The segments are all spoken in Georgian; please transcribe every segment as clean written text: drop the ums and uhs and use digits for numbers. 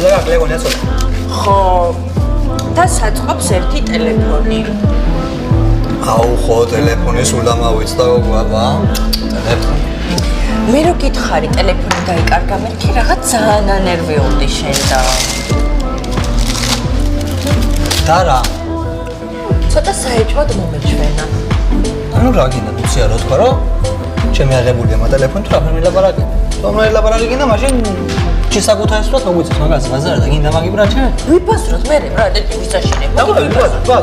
ზოგადად ტელეფონი აცოლა. ხო და საწყობს ერთი ტელეფონი. აუ ხო ტელეფონი სულ დამავიწყდა გოგო ტელეფონი. მე რო გითხარი ტელეფონი დაიკარგა მეთქი რაღაც ძალიან ანერვიულდი შენ და რა ცოტა საერთოდ მომეჩვენა. ანუ რა გინდა თუცია რო თქვა რომ ჩემი აღებულია მაგ ტელეფონი თუ რაფერ მილაპარაკე. თუმცა ლაპარაკი გინდა მაშინ ჩისაგუთაისვათ მოგვიწევს მაგას ბაზარი და გინდა მაგი ბრაჩე? ვიფასროთ მე რა ტელევიზიაში.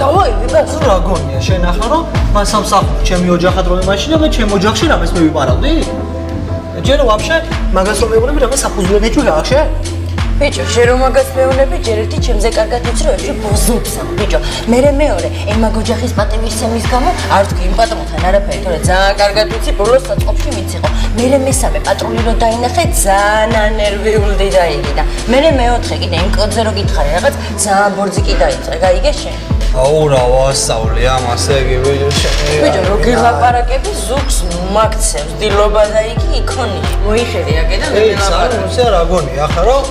დავაი ვიფასრო რა გონია შენ ახლა რომ მან სამსახური ჩემი ოჯახად რომ იმაშინა მე ჩემ ოჯახში რამეს მე ვიპარავდი? ჯერ ვაფშე მაგას რომ მეუბნები რამე საფუძვლად ეჭვი გაახშე? ბიჭო, შენ რომ მაგას მეუბნები, ჯერ ერთი ჩემზე კარგად იცი რომ ეჭვი ბოზობს. ბიჭო, მე მეორე ემაგ ოჯახის პატივისცემის გამო არ თქვი იმ პატრონთან არაფერი, თორე ძალიან კარგად ვიცი ბოლოს საწყობში ვიციყო. მე მესამე პატრონი რო დაინახე, ძალიან ანერვიულდი და იგი და მე მეოთხე კიდე იმ კოდზე რო გითხარი რაღაც ძალიან ბორძიკი დაიწყე, გაიგე შენ? აუ რა ვასწავლე ამასე იგი ბიჭო, რო გილაპარაკები ზუგს მაგცევს, დილობა და იგი იქონია. მოიხედე აქე და მე ელაპარაკე. ეს რა გონია ახლა რომ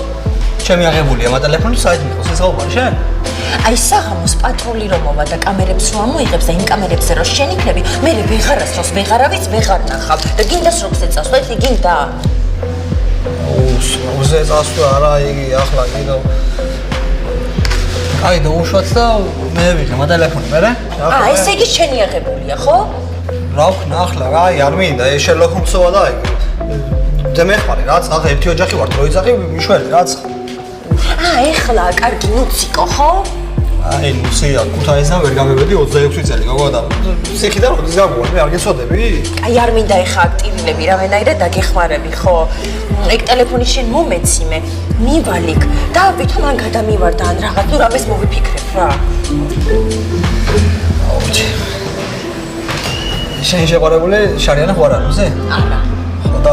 ჩემი აღებულია მაგ ტელეფონი საერთოდ მიყოს ეს საუბარი შენ? აი საღამოს პატრული რომ მოვა და კამერებს რომ ამოიღებს და იმ კამერებზე რომ შენ იქნები, მე ვეღარასდროს ვეღარავის ვეღარ ნახავ და გინდას რომ წასვლა, ეს გინდა. უზე წასვლა არა იგი ახლა კიდევ აი და უშვაც და მე ვიღე მაგ ტელეფონი მე რა? ესე იგი შენი აღებულია, ხო? რა ვქნა ახლა რა აი არ მინდა ეს შერლოკ ჰომსოა და აი და მე ხარ რაც ახლა ერთი ოჯახი ვართ რო იძახი მიშველი რაც ეხლა კარგი ნუციკო, ხო? აი ნუცია ქუთაისიდან ვერ გამებედი 26 წელი გოგო და სიხიდან როდის გამოვარ მე არ გეცოდები? აი არ მინდა ეხა აქტივილები რამენაირად დაგეხმარები, ხო? ეგ ტელეფონი შენ მომეციმე, მივალიქ და ვითომ მან გადამივარ და ან რაღაც თუ რამეს მოვიფიქრებ რა. აუჩი. შენ შეყარებული შარიანა ხო არ არის? არა. ხო და